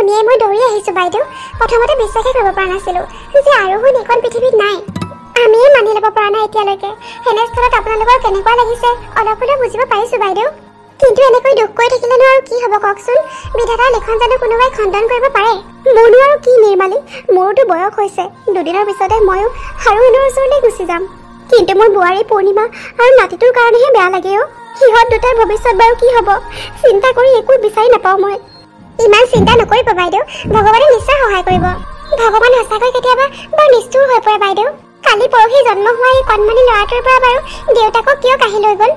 শুনিয়ে মই দৌৰি আহিছোঁ বাইদেউ। প্ৰথমতে বিশ্বাসেই কৰিব পৰা নাছিলোঁ যে আৰোহণ এইখন পৃথিৱীত নাই। আমিয়ে মানি ল'ব পৰা নাই এতিয়ালৈকে। এনেস্থলত আপোনালোকৰ কেনেকুৱা লাগিছে অলপ হ'লেও বুজিব পাৰিছোঁ বাইদেউ। কিন্তু এনেকৈ দুখ কৰি থাকিলেনো আৰু কি হ'ব কওকচোন? বিধাতাৰ লিখন জানো কোনোবাই খণ্ডন কৰিব পাৰে? মোৰনো আৰু কি নিৰ্মালী, মোৰোতো বয়স হৈছে। দুদিনৰ পিছতে ময়ো আৰোহণৰ ওচৰলৈ গুচি যাম। কিন্তু মোৰ বোৱাৰী পূৰ্ণিমা আৰু নাতিটোৰ কাৰণেহে বেয়া লাগে অ'। সিহঁত দুটাৰ ভৱিষ্যত বাৰু কি হ'ব চিন্তা কৰি একো বিচাৰি নাপাওঁ মই। ইমান চিন্তা নকৰিব বাইদেউ, ভগৱানে নিশ্চয় সহায় কৰিব। ভগৱান সঁচাকৈ কেতিয়াবা বৰ নিষ্ঠুৰ হৈ পৰে বাইদেউ। কালি পৰহি জন্ম হোৱা এই কণমানি ল'ৰাটোৰ পৰা বাৰু দেউতাকক কিয় কাঢ়ি লৈ গ'ল?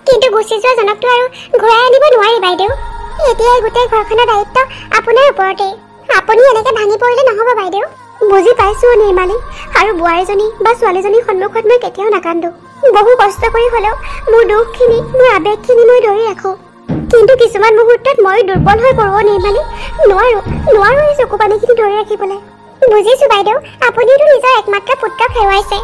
কিন্তু গুচি যোৱা জনকটো আৰু ঘূৰাই আনিব নোৱাৰি বাইদেউ। এতিয়া গোটেই ঘৰখনৰ দায়িত্ব আপোনাৰ ওপৰতেই। আপুনি এনেকৈ ভাঙি পৰিলে নহ'ব বাইদেউ। বুজি পাইছোঁ নিৰ্মালী, আৰু বোৱাৰীজনী বা ছোৱালীজনীৰ সন্মুখত মই কেতিয়াও নাকান্দো। বহু কষ্ট কৰি হ'লেও মোৰ দুখখিনি, মোৰ আৱেগখিনি মই ধৰি ৰাখোঁ। কিন্তু কিছুমান মুহূৰ্তত মই দুৰ্বল হৈ পৰোঁ নিৰ্মালী। নোৱাৰো এই চকু পানীখিনি ধৰি ৰাখিবলৈ। বুজিছোঁ বাইদেউ, আপুনিওতো নিজৰ একমাত্ৰ পুত্ৰক হেৰুৱাইছে।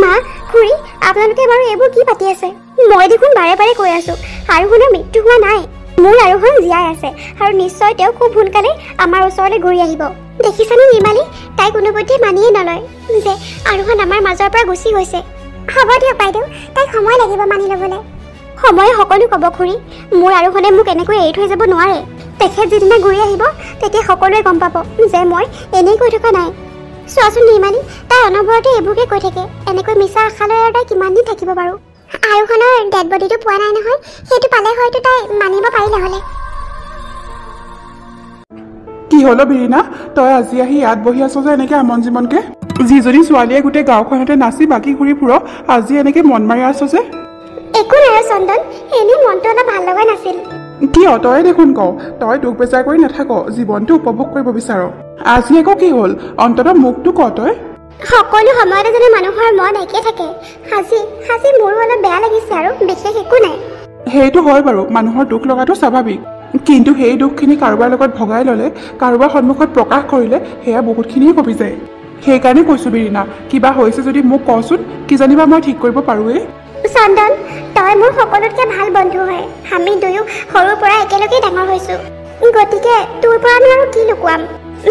মা, খুৰী, আপোনালোকে বাৰু এইবোৰ কি পাতি আছে? মই দেখোন বাৰে বাৰে কৈ আছোঁ আৰোহণৰ মৃত্যু হোৱা নাই। মোৰ আৰোহণ জীয়াই আছে আৰু নিশ্চয় তেওঁ খুব সোনকালে আমাৰ ওচৰলৈ ঘূৰি আহিব। দেখিছানে নিৰ্মালী, তাই কোনোপধ্যে মানিয়ে নলয় যে আৰোহণ আমাৰ মাজৰ পৰা গুচি গৈছে। হ'ব দিয়ক বাইদেউ, তাইক সময় লাগিব মানি ল'বলৈ। সময়ে সকলো ক'ব খুৰী। মোৰ আৰোহণে মোক এনেকৈ এৰি থৈ যাব নোৱাৰে। তেখেত যিদিনা ঘূৰি আহিব তেতিয়া সকলোৱে গম পাব যে মই এনেই কৈ থকা নাই। চোৱাচোন নিৰ্মালী, তাই অনবৰতে এইবোৰকে কৈ থাকে। এনেকৈ মিছা আশা লৈ আৰু তাই কিমান দিন থাকিব বাৰু? আৰোহণৰ ডেড বডিটো পোৱা নাই নহয়, সেইটো পালে হয়তো তাই মানিব পাৰিলে হ'লে। কি হলো বিৰিনা, তই আজি আহি ইয়াত বহি আছ যে এনেকে আমন জীমনকে? যিজনী ছোৱালীয়ে গোটেই গাঁওখনতে নাচি বাকী ঘূৰি ফুৰ, আজি এনেকে মন মাৰি আছ যে? একো নাই চন্দন, এনেই মনটো অলপ ভাল লগা নাছিল। কিয়? তই দেখোন কওঁ তই দুখ বেজাৰ কৰি নাথাক, জীৱনটো উপভোগ কৰিব বিচাৰ। আজি আকৌ কি হ'ল? অন্ততঃ মুখটো ক তই। সকলো সময়তে যেনে মানুহৰ মন একে থাকে। আজি মোৰো অলপ বেয়া লাগিছে আৰু বিশেষ একো নাই। সেইটো হয় বাৰু, মানুহৰ দুখ লগাটো স্বাভাৱিক। কিন্তু সেই দুখখিনি কাৰোবাৰ লগত ভগাই ল'লে, কাৰোবাৰ সন্মুখত প্ৰকাশ কৰিলে সেয়া বহুতখিনিয়ে কমি যায়। সেইকাৰণে কৈছোঁ বিৰিনা, কিবা হৈছে যদি মোক কচোন, কিজানিবা মই ঠিক কৰিব পাৰোঁৱেই। চন্দন, তই মোৰ সকলোতকৈ ভাল বন্ধু হয়। আমি দুয়ো সৰুৰ পৰা একেলগে ডাঙৰ হৈছোঁ। গতিকে তোৰ পৰা আৰু কি লুকুৱাম?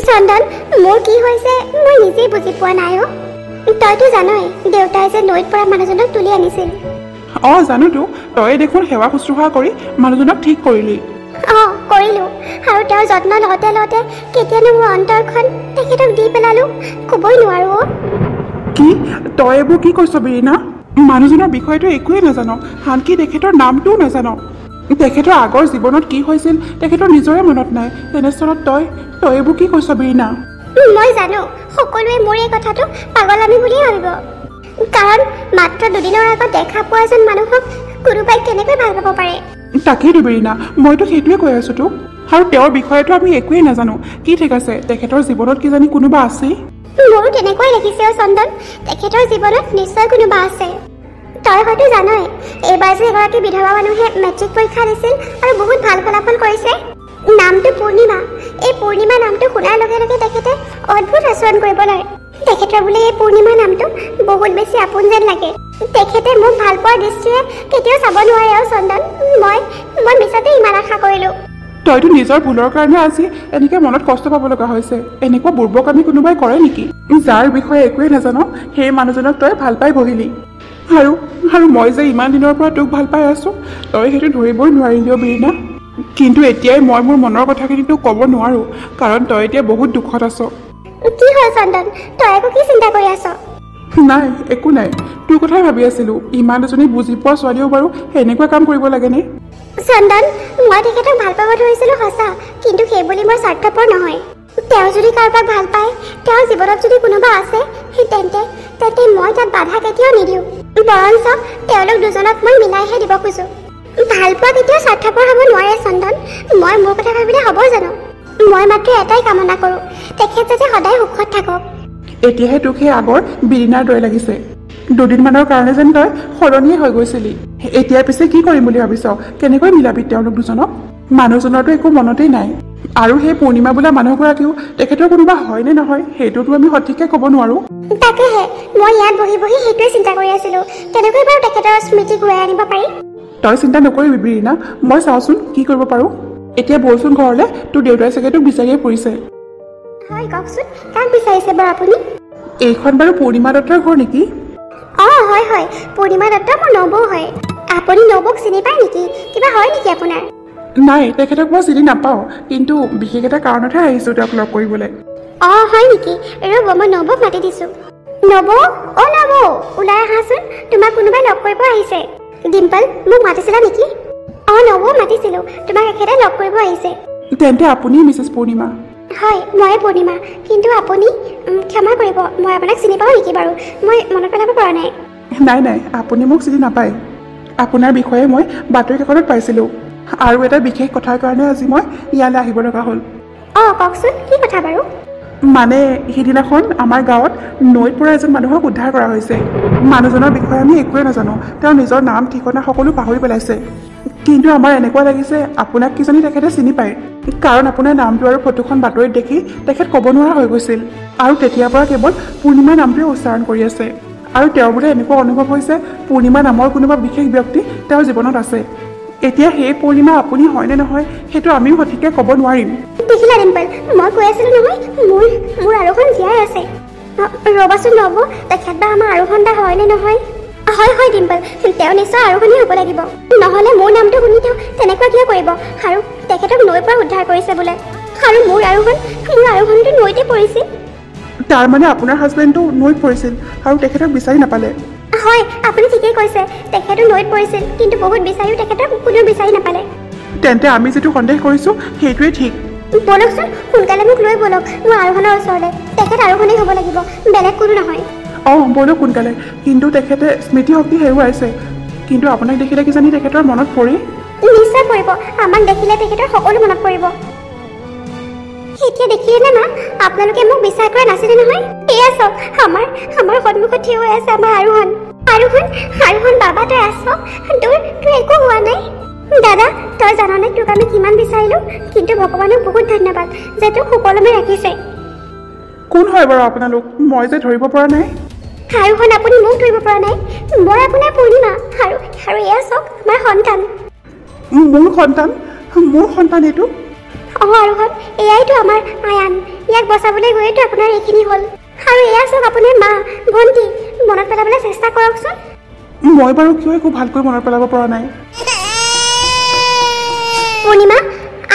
চন্দন, মোৰ কি হৈছে মই নিজেই বুজি পোৱা নাই অ'। তইতো জানই দেউতাই যে নৈত পৰা মানুহজনক তুলি আনিছিল। জানোতো, তই দেখোন সেৱা শুশ্ৰূষা কৰি মানুহজনক ঠিক কৰিলি। কৰিলোঁ, আৰু তেওঁৰ যত্ন লওঁতে লওঁতে কেতিয়ানো মোৰ অন্তৰখন তেখেতক দি পেলালোঁ ক'বই নোৱাৰোঁ। কি তই এইবোৰ কি কৈছ বিৰিনা? মানুহজনৰ বিষয়টো একোৱেই নাজান, আনকি তেখেতৰ নামটোও নাজান। তেখেতৰ আগৰ জীৱনত কি হৈছিল তেখেতৰ নিজৰে মনত নাই। তেনেস্থলত তই এইবোৰ কি কৈছ বিৰিনা? মই জানো সকলোৱে মোৰ এই কথাটো পাগলামি বুলিয়ে ভাবিব। কাৰণ মাত্ৰ দুদিনৰ আগত দেখা পোৱা এজন মানুহক কোনোবাই কেনেকৈ ভাল পাব পাৰে? তাকেইতো বিৰিনা, মইতো সেইটোৱে কৈ আছোঁ তোক। আৰু তেওঁৰ বিষয়েতো আমি একোৱেই নাজানো। কি ঠিক আছে, তেখেতৰ জীৱনত কিজানি কোনোবা আছেই? মোৰো তেনেকুৱাই লাগিছে চন্দন, তেখেতৰ জীৱনত নিশ্চয় কোনোবা আছে। তই হয়তো জানই এইবাৰ যে এগৰাকী বিধৱা মানুহে মেট্ৰিক পৰীক্ষা দিছিল আৰু বহুত ভাল ফলাফল কৰিছে। নামটো পূৰ্ণিমা। এই পূৰ্ণিমা নামটো শুনাৰ লগে লগে তেখেতে অদ্ভুত আচৰণ কৰিব লয়। তেখেতৰ বোলে এই পূৰ্ণিমা নামটো বহুত বেছি আপোন যেন লাগে। তেখেতে মোক ভাল পোৱাৰ দৃষ্টিৰে কেতিয়াও চাব নোৱাৰে আৰু চন্দন। মই মিছাতে ইমান আশা কৰিলোঁ। তইতো নিজৰ ভুলৰ কাৰণে আজি এনেকৈ মনত কষ্ট পাব লগা হৈছে। এনেকুৱা বুৰ্বকামি কোনোবাই কৰে নেকি? যাৰ বিষয়ে একোৱেই নাজান সেই মানুহজনক তই ভাল পাই বহিলি। আৰু মই যে ইমান দিনৰ পৰা তোক ভাল পাই আছোঁ, তই সেইটো ধৰিবই নোৱাৰিলি বিৰিনা। কিন্তু এতিয়াই মই মোৰ মনৰ কথাখিনি তোক ক'ব নোৱাৰোঁ, কাৰণ তই এতিয়া বহুত দুখত আছ। কি হ'ল চন্দন, তই একো কি চিন্তা কৰি আছ? নাই, একো নাই। তোৰ কথাই ভাবি আছিলোঁ, ইমান এজনী বুজি পোৱা ছোৱালীও বাৰু এনেকুৱা কাম কৰিব লাগেনে? চন্দন, মই তেখেতক ভাল পাব ধৰিছিলোঁ সঁচা, কিন্তু সেইবুলি মই স্বাৰ্থপৰ নহয়। তেওঁ যদি কাৰোবাক ভাল পায়, তেওঁৰ জীৱনত যদি কোনোবা আছে, তেন্তে মই তাত বাধা কেতিয়াও নিদিওঁ। বৰঞ্চ তেওঁলোক দুজনক মই মিলাইহে দিব খোজোঁ। ভাল পোৱা কেতিয়াও স্বাৰ্থপৰ হ'ব নোৱাৰে চন্দন। মই মোৰ কথা ভাবিলে হ'ব জানো? মই মাত্ৰ এটাই কামনা কৰোঁ, তেখেত যাতে সদায় সুখত থাকক। এতিয়াহে তোক সেই আগৰ বিৰিনাৰ দৰে লাগিছে। দুদিনমানৰ কাৰণে যেন তই সলনিয়ে হৈ গৈছিলি। এতিয়া পিছে কি কৰিম বুলি ভাবিছ? কেনেকৈ মিলাবি তেওঁলোক দুজনক? মানুহজনৰতো একো মনতেই নাই। আৰু সেই পূৰ্ণিমা বোলা মানুহগৰাকীও তেখেতৰ কোনোবা হয় নে নহয় সেইটোতো আমি সঠিককৈ ক'ব নোৱাৰোঁ। তাকেহে মই ইয়াত বহি বহি সেইটোৱে চিন্তা কৰি আছিলোঁ, কেনেকৈ বাৰু তেখেতৰ স্মৃতি ঘূৰাই আনিব পাৰি। তই চিন্তা নকৰিবি বিৰিনা, মই চাওঁচোন কি কৰিব পাৰোঁ। এতিয়া বলচোন ঘৰলৈ, তোৰ দেউতাই চাগে তোক বিচাৰিয়ে ফুৰিছে। হয় কওকচোন, কাক বিচাৰিছে বাৰু আপুনি? এইখন বাৰু পূৰ্ণিমা দত্তৰ ঘৰ নেকি? অঁ হয় হয়, পূৰ্ণিমা দত্ত মোৰ নবৌ হয়। আপুনি নবৌক চিনি পায় নেকি? কিবা হয় নেকি আপোনাৰ? নাই, তেখেতক মই চিনি নাপাওঁ, কিন্তু বিশেষ এটা কাৰণতহে আহিছোঁ তেওঁক লগ কৰিবলৈ। অঁ হয় নেকি? ৰ'ব মই নবৌক মাতি দিছোঁ। নবৌ, অ' নবৌ, ওলাই আহাচোন, তোমাক কোনোবাই লগ কৰিব আহিছে। ডিম্পল, মোক মাতিছিলা নেকি? অঁ নবৌ মাতিছিলোঁ, তোমাক এখেতে লগ কৰিব আহিছে। তেন্তে আপুনি মিছেছ পূৰ্ণিমা? হয়, ময়ে পূৰ্ণিমা। কিন্তু আপুনি ক্ষমা কৰিব, মই আপোনাক চিনি পাওঁ নেকি বাৰু? মই মনত পেলাব পৰা নাই। নাই নাই, আপুনি মোক চিনি নাপায়। আপোনাৰ বিষয়ে মই বাতৰি কাকতত পাইছিলোঁ, আৰু এটা বিশেষ কথাৰ কাৰণে আজি মই ইয়ালৈ আহিব লগা হ'ল। অঁ কওকচোন, কি কথা বাৰু? মানে সিদিনাখন আমাৰ গাঁৱত নৈত পৰা এজন মানুহক উদ্ধাৰ কৰা হৈছে। মানুহজনৰ বিষয়ে আমি একোৱে নাজানো, তেওঁৰ নিজৰ নাম ঠিকনা সকলো পাহৰি পেলাইছে। কিন্তু আমাৰ এনেকুৱা লাগিছে আপোনাক কিজানি তেখেতে চিনি পায়, কাৰণ আপোনাৰ নামটো আৰু ফটোখন বাতৰিত দেখি তেখেত ক'ব নোৱাৰা হৈ গৈছিল, আৰু তেতিয়াৰ পৰা কেৱল পূৰ্ণিমা নামটোৱে উচ্চাৰণ কৰি আছে। আৰু তেওঁৰ বোলে এনেকুৱা অনুভৱ হৈছে পূৰ্ণিমা নামৰ কোনোবা বিশেষ ব্যক্তি তেওঁৰ জীৱনত আছে। এতিয়া সেই পূৰ্ণিমা আপুনি হয়নে নহয় সেইটো আমিও সঠিককৈ ক'ব নোৱাৰিম। দেখিলা ডিম্পল, মই কৈ আছিলোঁ নহয় মোৰ আৰোহণ জীয়াই আছে। ৰ'বাচোন ৰ'ব, তেখেত বা আমাৰ আৰোহণ দা হয়নে নহয়? হয় হয় ডিম্পল, তেওঁ নিশ্চয় আৰোহণেই হ'ব লাগিব, নহ'লে মোৰ নামটো শুনি তেওঁ তেনেকুৱা কিয় কৰিব? আৰু তেখেতক নৈৰ পৰা উদ্ধাৰ কৰিছে বোলে, আৰু মোৰ আৰোহণটো নৈতে পৰিছিল। তাৰমানে আপোনাৰ হাজবেণ্ডটো নৈত পৰিছিল আৰু তেখেতক বিচাৰি নাপালে? হয়, আপুনি ঠিকেই কৈছে, তেখেতো নৈত পৰিছিল, কিন্তু বহুত বিচাৰিও তেখেতক কোনেও বিচাৰি নাপালে। তেন্তে আমি যিটো সন্দেহ কৰিছোঁ সেইটোৱে ঠিক। ব'লকচোন, সোনকালে মোক লৈ ব'লক মোৰ আৰোহণৰ ওচৰলৈ। তেখেত আৰোহণেই হ'ব লাগিব, বেলেগ কোনো নহয়। অঁ ব'লক সোনকালে, কিন্তু তেখেতে স্মৃতিশক্তি হেৰুৱাইছে। কিন্তু আপোনাক দেখিলে কিজানি তেখেতৰ মনত পৰে? নিশ্চয় পৰিব, আমাক দেখিলে তেখেতৰ সকলো মনত পৰিব। এতিয়া দেখিলে নে মা, আপোনালোকে মোক বিশ্বাস কৰা নাছিলে নহয়? এয়া চাওক, আমাৰ সন্মুখত থিয় হৈ আছে আমাৰ আৰোহণ বাবা, তই আছ? তোৰ একো হোৱা নাই? দাদা, তই জাননে তোক আমি কিমান বিচাৰিলোঁ, কিন্তু ভগৱানক বহুত ধন্যবাদ যে তোক সুকলমে ৰাখিছে। কোন হয় বাৰু আপোনালোক? মই যে ধৰিব পৰা নাই। আৰোহণ, আপুনি মোক ধৰিব পৰা নাই? মই আপোনাৰ পূৰ্ণিমা, আৰু এয়া চাওক আমাৰ সন্তান। মোৰ সন্তান এইটো? অঁ আৰোহণ, এয়াইতো আমাৰ আয়ান। ইয়াক বচাবলৈ গৈতো আপোনাৰ এইখিনি হ'ল। আৰু এয়া চাওক আপোনাৰ মা, ভণ্টি, মনত পেলাবলৈ চেষ্টা কৰকচোন। মই বাৰু কিয় একো ভালকৈ মনত পেলাব পৰা নাই? পূৰ্ণিমা,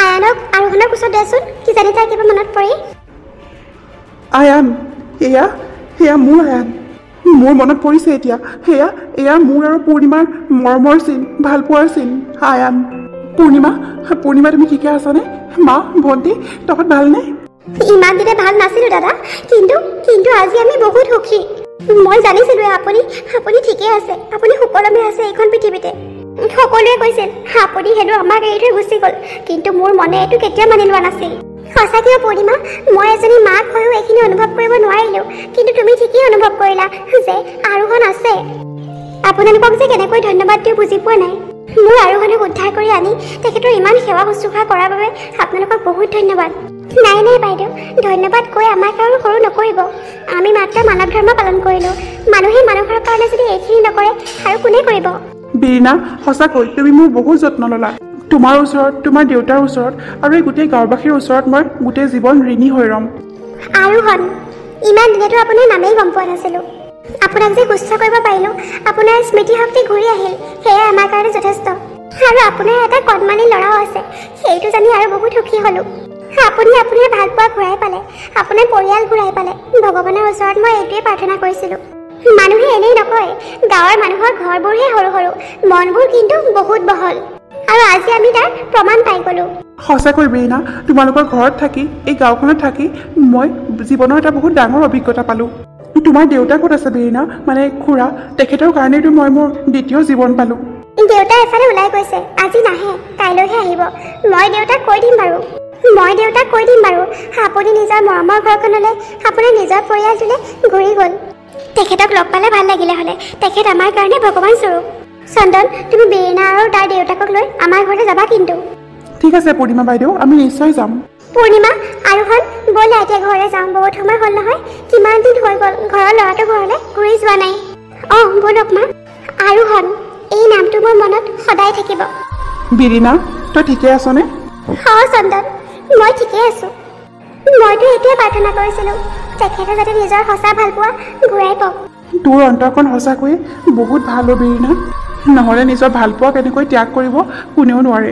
আয়ানক আৰোহণৰ কোচত দেচোন, কিজানি তাই কিবা মনত পৰে। আয়ান, এয়া মোৰ আয়ান। মোৰ মনত পৰিছে এতিয়া। এয়া মোৰ আৰু পূৰ্ণিমাৰ মৰমৰ চিন, ভালপোৱাৰ চিন। আয়ান, পূৰ্ণিমা তুমি ঠিকে আছানে? মা, ভণ্টি, তহঁত ভালনে? ইমান দিনে ভাল নাছিলোঁ দাদা, কিন্তু আজি আমি বহুত সুখী। মই জানিছিলোঁ আপুনি ঠিকে আছে, আপুনি সুকলমে আছে এইখন পৃথিৱীতে। সকলোৱে কৈছিল আপুনি হেনো আমাক এৰি থৈ গুচি গ'ল, কিন্তু মোৰ মনে এইটো কেতিয়াও মানি লোৱা নাছিল। সঁচাকৈ পূৰ্ণিমা, মই এজনী মাক হৈও এইখিনি অনুভৱ কৰিব নোৱাৰিলোঁ, কিন্তু তুমি ঠিকেই অনুভৱ কৰিলা যে আৰোহণ আছে। আপোনালোকক যে কেনেকৈ ধন্যবাদ দিওঁ বুজি পোৱা নাই। মোৰ আৰোহণক উদ্ধাৰ কৰি আনি তেখেতৰ ইমান সেৱা শুশ্ৰূষা কৰাৰ বাবে আপোনালোকক বহুত ধন্যবাদ। নাই বাইদেউ, ধন্যবাদ কৈ আমাক আৰু সৰু নকৰিব। আমি মাত্ৰ মানৱ ধৰ্ম পালন কৰিলোঁ। মানুহে মানুহৰ কাৰণে যদি এইখিনি নকৰে আৰু কোনে কৰিব? বীৰিনা, সঁচাকৈ তুমি মোৰ বহুত যত্ন ল'লা। তোমাৰ ওচৰত, তোমাৰ দেউতাৰ ওচৰত আৰু এই গোটেই গাঁওবাসীৰ ওচৰত মই গোটেই জীৱন ঋণী হৈ ৰ'ম। আৰোহণ, ইমান দিনেতো আপোনাৰ নামেই গম পোৱা নাছিলোঁ। আপোনাক যে সুস্থ কৰিব পাৰিলোঁ, আপোনাৰ স্মৃতিশক্তি ঘূৰি আহিল, সেয়াই আমাৰ কাৰণে যথেষ্ট। আৰু আপোনাৰ এটা কণমানি ল'ৰাও আছে, সেইটো জানি আৰু বহুত সুখী হ'লোঁ। আপুনি আপোনাৰ ভালপোৱা ঘূৰাই পালে, আপোনাৰ পৰিয়াল ঘূৰাই পালে। ভগৱানৰ ওচৰত মই এইটোৱে প্ৰাৰ্থনা কৰিছিলোঁ। মানুহে এনেই নকয়, গাঁৱৰ মানুহৰ ঘৰবোৰহে সৰু সৰু, মনবোৰ কিন্তু বহুত বহল। আৰু আজি আমি তাৰ প্ৰমাণ পাই গ'লোঁ। সঁচাকৈ বীৰিনা, তোমালোকৰ ঘৰত থাকি, এই গাঁওখনত থাকি মই জীৱনৰ এটা বহুত ডাঙৰ অভিজ্ঞতা পালোঁ। তোমাৰ দেউতা ক'ত আছে বীৰিনা? মানে খুৰা, তেখেতৰ কাৰণেতো মই মোৰ দ্বিতীয় জীৱন পালোঁ। দেউতা এফালে ওলাই গৈছে, আজি নাহে, কাইলৈহে আহিব। মই দেউতাক কৈ দিম বাৰু। আপুনি নিজৰ মৰমৰ ঘৰখনলৈ, আপোনাৰ নিজৰ পৰিয়ালটোলৈ ঘূৰি গ'ল। তেখেতক লগ পালে ভাল লাগিলে হ'লে, তেখেত আমাৰ কাৰণে ভগৱান স্বৰূপ। চন্দন, তুমি বীৰিনা আৰু তাৰ দেউতাকক লৈ আমাৰ ঘৰলৈ যাবা কিন্তু। ঠিক আছে পূৰ্ণিমা বাইদেউ, আমি নিশ্চয় যাম। পূৰ্ণিমা, আৰোহণ, ব'লা এতিয়া ঘৰলৈ যাওঁ। বহুত সময় হ'ল নহয়, কিমান দিন হৈ গ'ল ঘৰৰ ল'ৰাটোৰ ঘৰলৈ ঘূৰি যোৱা নাই। অঁ ব'লক মা। আৰোহণ, এই নামটো মোৰ মনত সদায় থাকিব। বীৰিনা, তই ঠিকে আছনে? চন্দন, মই ঠিকেই আছো। মইতো এইটোৱে প্ৰাৰ্থনা কৰিছিলোঁ, তেখেতে যাতে নিজৰ সঁচা ভালপোৱা ঘূৰাই পাওক। তোৰ অন্তৰখন সঁচাকৈয়ে বহুত ভাল অ' বীৰিনা। নহ'লে নিজৰ ভালপোৱা কেনেকৈ ত্যাগ কৰিব কোনেও নোৱাৰে।